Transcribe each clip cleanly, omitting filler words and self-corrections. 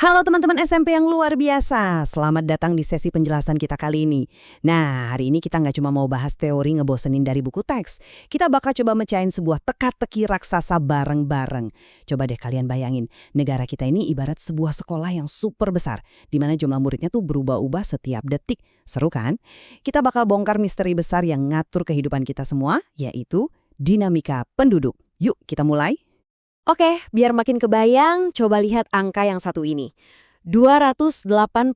Halo teman-teman SMP yang luar biasa, selamat datang di sesi penjelasan kita kali ini. Nah, hari ini kita nggak cuma mau bahas teori ngebosenin dari buku teks, kita bakal coba mecahin sebuah teka-teki raksasa bareng-bareng. Coba deh kalian bayangin, negara kita ini ibarat sebuah sekolah yang super besar, di mana jumlah muridnya tuh berubah-ubah setiap detik. Seru kan? Kita bakal bongkar misteri besar yang ngatur kehidupan kita semua, yaitu dinamika penduduk. Yuk kita mulai. Oke, biar makin kebayang, coba lihat angka yang satu ini. 285,7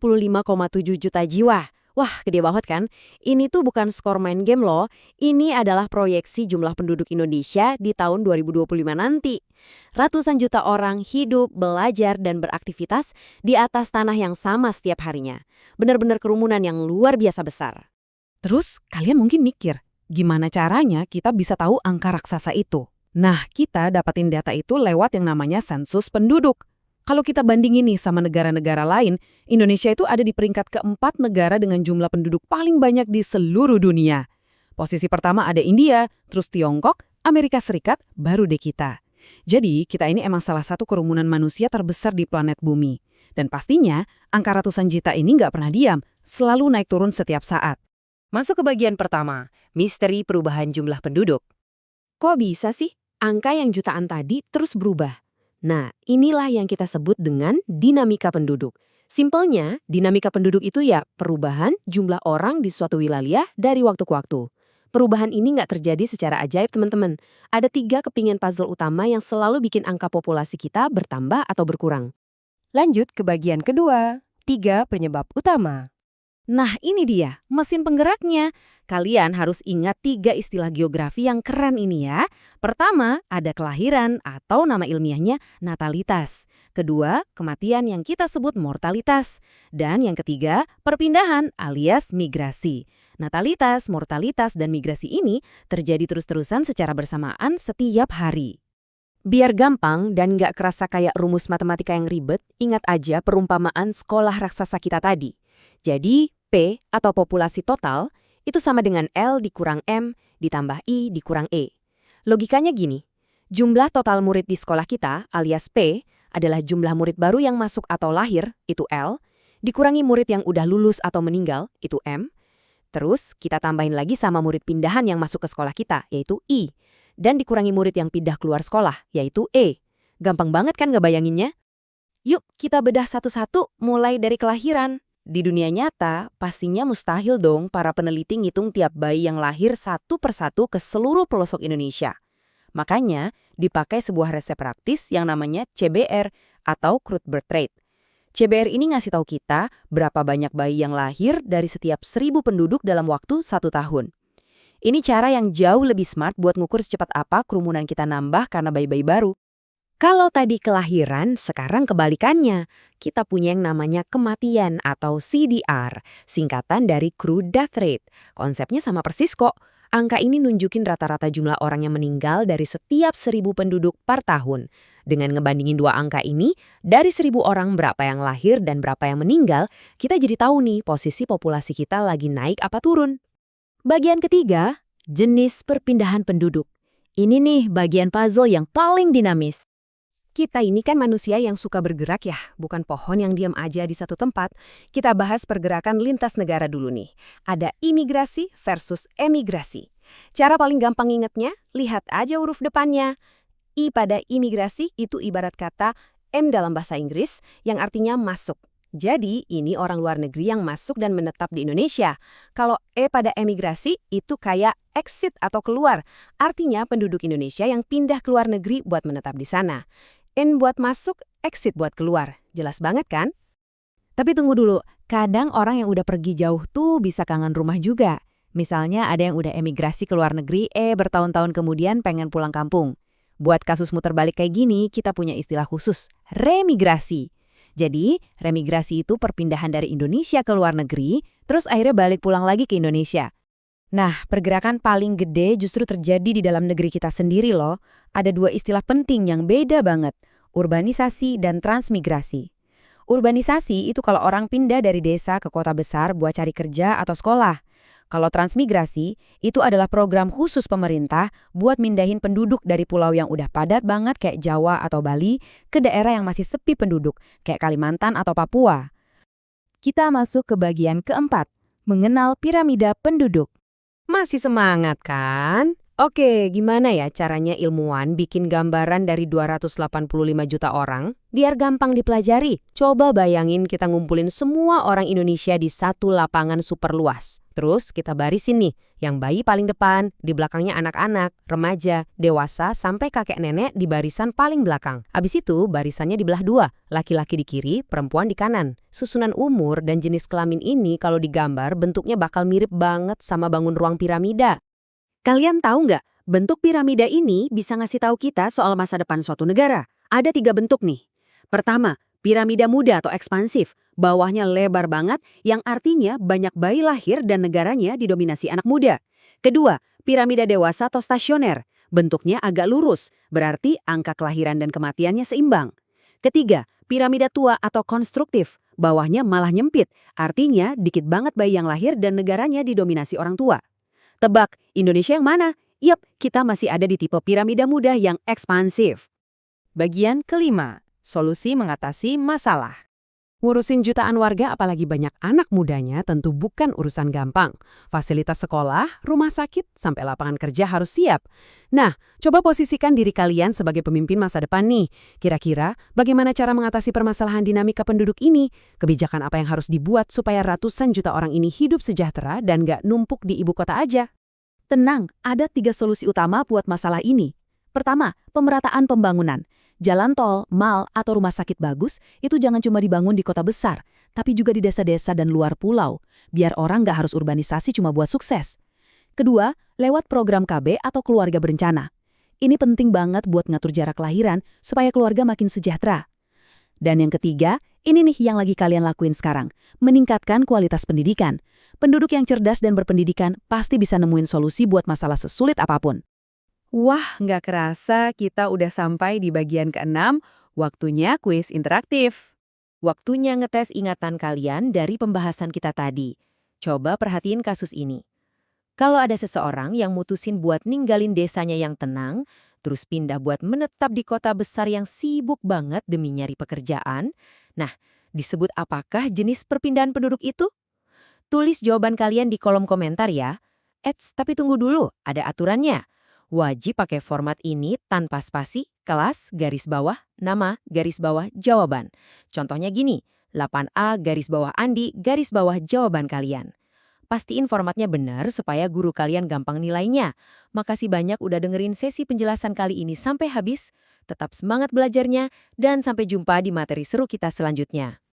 juta jiwa. Wah, gede banget kan? Ini tuh bukan skor main game loh. Ini adalah proyeksi jumlah penduduk Indonesia di tahun 2025 nanti. Ratusan juta orang hidup, belajar, dan beraktivitas di atas tanah yang sama setiap harinya. Benar-benar kerumunan yang luar biasa besar. Terus kalian mungkin mikir, gimana caranya kita bisa tahu angka raksasa itu? Nah, kita dapatin data itu lewat yang namanya sensus penduduk. Kalau kita bandingin nih sama negara-negara lain, Indonesia itu ada di peringkat keempat negara dengan jumlah penduduk paling banyak di seluruh dunia. Posisi pertama ada India, terus Tiongkok, Amerika Serikat, baru deh kita. Jadi, kita ini emang salah satu kerumunan manusia terbesar di planet bumi. Dan pastinya, angka ratusan juta ini nggak pernah diam, selalu naik turun setiap saat. Masuk ke bagian pertama, misteri perubahan jumlah penduduk. Kok bisa sih? Angka yang jutaan tadi terus berubah. Nah, inilah yang kita sebut dengan dinamika penduduk. Simpelnya, dinamika penduduk itu ya perubahan jumlah orang di suatu wilayah dari waktu ke waktu. Perubahan ini nggak terjadi secara ajaib, teman-teman. Ada 3 kepingan puzzle utama yang selalu bikin angka populasi kita bertambah atau berkurang. Lanjut ke bagian kedua, 3 penyebab utama. Nah, ini dia, mesin penggeraknya. Kalian harus ingat 3 istilah geografi yang keren ini ya. Pertama, ada kelahiran atau nama ilmiahnya natalitas. Kedua, kematian yang kita sebut mortalitas. Dan yang ketiga, perpindahan alias migrasi. Natalitas, mortalitas, dan migrasi ini terjadi terus-terusan secara bersamaan setiap hari. Biar gampang dan nggak kerasa kayak rumus matematika yang ribet, ingat aja perumpamaan sekolah raksasa kita tadi. Jadi, P atau populasi total itu sama dengan L dikurang M ditambah I dikurang E. Logikanya gini, jumlah total murid di sekolah kita alias P adalah jumlah murid baru yang masuk atau lahir, itu L, dikurangi murid yang udah lulus atau meninggal, itu M, terus kita tambahin lagi sama murid pindahan yang masuk ke sekolah kita, yaitu I, dan dikurangi murid yang pindah keluar sekolah, yaitu E. Gampang banget kan ngebayanginnya? Yuk kita bedah satu-satu mulai dari kelahiran. Di dunia nyata, pastinya mustahil dong para peneliti ngitung tiap bayi yang lahir satu persatu ke seluruh pelosok Indonesia. Makanya, dipakai sebuah resep praktis yang namanya CBR atau Crude Birth Rate. CBR ini ngasih tahu kita berapa banyak bayi yang lahir dari setiap 1000 penduduk dalam waktu 1 tahun. Ini cara yang jauh lebih smart buat ngukur secepat apa kerumunan kita nambah karena bayi-bayi baru. Kalau tadi kelahiran, sekarang kebalikannya. Kita punya yang namanya kematian atau CDR, singkatan dari Crude Death Rate. Konsepnya sama persis kok. Angka ini nunjukin rata-rata jumlah orang yang meninggal dari setiap 1000 penduduk per tahun. Dengan ngebandingin 2 angka ini, dari 1000 orang berapa yang lahir dan berapa yang meninggal, kita jadi tahu nih posisi populasi kita lagi naik apa turun. Bagian ketiga, jenis perpindahan penduduk. Ini nih bagian puzzle yang paling dinamis. Kita ini kan manusia yang suka bergerak ya, bukan pohon yang diam aja di satu tempat. Kita bahas pergerakan lintas negara dulu nih. Ada imigrasi versus emigrasi. Cara paling gampang ingetnya, lihat aja huruf depannya. I pada imigrasi itu ibarat kata M dalam bahasa Inggris yang artinya masuk. Jadi ini orang luar negeri yang masuk dan menetap di Indonesia. Kalau E pada emigrasi itu kayak exit atau keluar. Artinya penduduk Indonesia yang pindah ke luar negeri buat menetap di sana. N buat masuk, exit buat keluar. Jelas banget kan? Tapi tunggu dulu, kadang orang yang udah pergi jauh tuh bisa kangen rumah juga. Misalnya ada yang udah emigrasi ke luar negeri, bertahun-tahun kemudian pengen pulang kampung. Buat kasus muter balik kayak gini, kita punya istilah khusus, remigrasi. Jadi, remigrasi itu perpindahan dari Indonesia ke luar negeri, terus akhirnya balik pulang lagi ke Indonesia. Nah, pergerakan paling gede justru terjadi di dalam negeri kita sendiri loh. Ada 2 istilah penting yang beda banget, urbanisasi dan transmigrasi. Urbanisasi itu kalau orang pindah dari desa ke kota besar buat cari kerja atau sekolah. Kalau transmigrasi, itu adalah program khusus pemerintah buat mindahin penduduk dari pulau yang udah padat banget kayak Jawa atau Bali ke daerah yang masih sepi penduduk, kayak Kalimantan atau Papua. Kita masuk ke bagian keempat, mengenal piramida penduduk. Masih semangat kan? Oke, gimana ya caranya ilmuwan bikin gambaran dari 285 juta orang? Biar gampang dipelajari, coba bayangin kita ngumpulin semua orang Indonesia di satu lapangan super luas. Terus kita barisin nih, yang bayi paling depan, di belakangnya anak-anak, remaja, dewasa, sampai kakek nenek di barisan paling belakang. Abis itu barisannya dibelah dua, laki-laki di kiri, perempuan di kanan. Susunan umur dan jenis kelamin ini kalau digambar bentuknya bakal mirip banget sama bangun ruang piramida. Kalian tahu nggak, bentuk piramida ini bisa ngasih tahu kita soal masa depan suatu negara. Ada 3 bentuk nih. Pertama, piramida muda atau ekspansif. Bawahnya lebar banget, yang artinya banyak bayi lahir dan negaranya didominasi anak muda. Kedua, piramida dewasa atau stasioner. Bentuknya agak lurus, berarti angka kelahiran dan kematiannya seimbang. Ketiga, piramida tua atau konstruktif. Bawahnya malah nyempit, artinya dikit banget bayi yang lahir dan negaranya didominasi orang tua. Tebak, Indonesia yang mana? Yap, kita masih ada di tipe piramida muda yang ekspansif. Bagian kelima, solusi mengatasi masalah. Ngurusin jutaan warga apalagi banyak anak mudanya tentu bukan urusan gampang. Fasilitas sekolah, rumah sakit, sampai lapangan kerja harus siap. Nah, coba posisikan diri kalian sebagai pemimpin masa depan nih. Kira-kira bagaimana cara mengatasi permasalahan dinamika penduduk ini? Kebijakan apa yang harus dibuat supaya ratusan juta orang ini hidup sejahtera dan nggak numpuk di ibu kota aja? Tenang, ada 3 solusi utama buat masalah ini. Pertama, pemerataan pembangunan. Jalan tol, mal, atau rumah sakit bagus itu jangan cuma dibangun di kota besar, tapi juga di desa-desa dan luar pulau, biar orang nggak harus urbanisasi cuma buat sukses. Kedua, lewat program KB atau keluarga berencana. Ini penting banget buat ngatur jarak kelahiran supaya keluarga makin sejahtera. Dan yang ketiga, ini nih yang lagi kalian lakuin sekarang, meningkatkan kualitas pendidikan. Penduduk yang cerdas dan berpendidikan pasti bisa nemuin solusi buat masalah sesulit apapun. Wah, nggak kerasa kita udah sampai di bagian ke-6, waktunya kuis interaktif. Waktunya ngetes ingatan kalian dari pembahasan kita tadi. Coba perhatiin kasus ini. Kalau ada seseorang yang mutusin buat ninggalin desanya yang tenang, terus pindah buat menetap di kota besar yang sibuk banget demi nyari pekerjaan, nah, disebut apakah jenis perpindahan penduduk itu? Tulis jawaban kalian di kolom komentar ya. Tapi tunggu dulu, ada aturannya. Wajib pakai format ini tanpa spasi, kelas, garis bawah, nama, garis bawah, jawaban. Contohnya gini, 8A garis bawah Andi, garis bawah jawaban kalian. Pastiin formatnya benar supaya guru kalian gampang nilainya. Makasih banyak udah dengerin sesi penjelasan kali ini sampai habis. Tetap semangat belajarnya dan sampai jumpa di materi seru kita selanjutnya.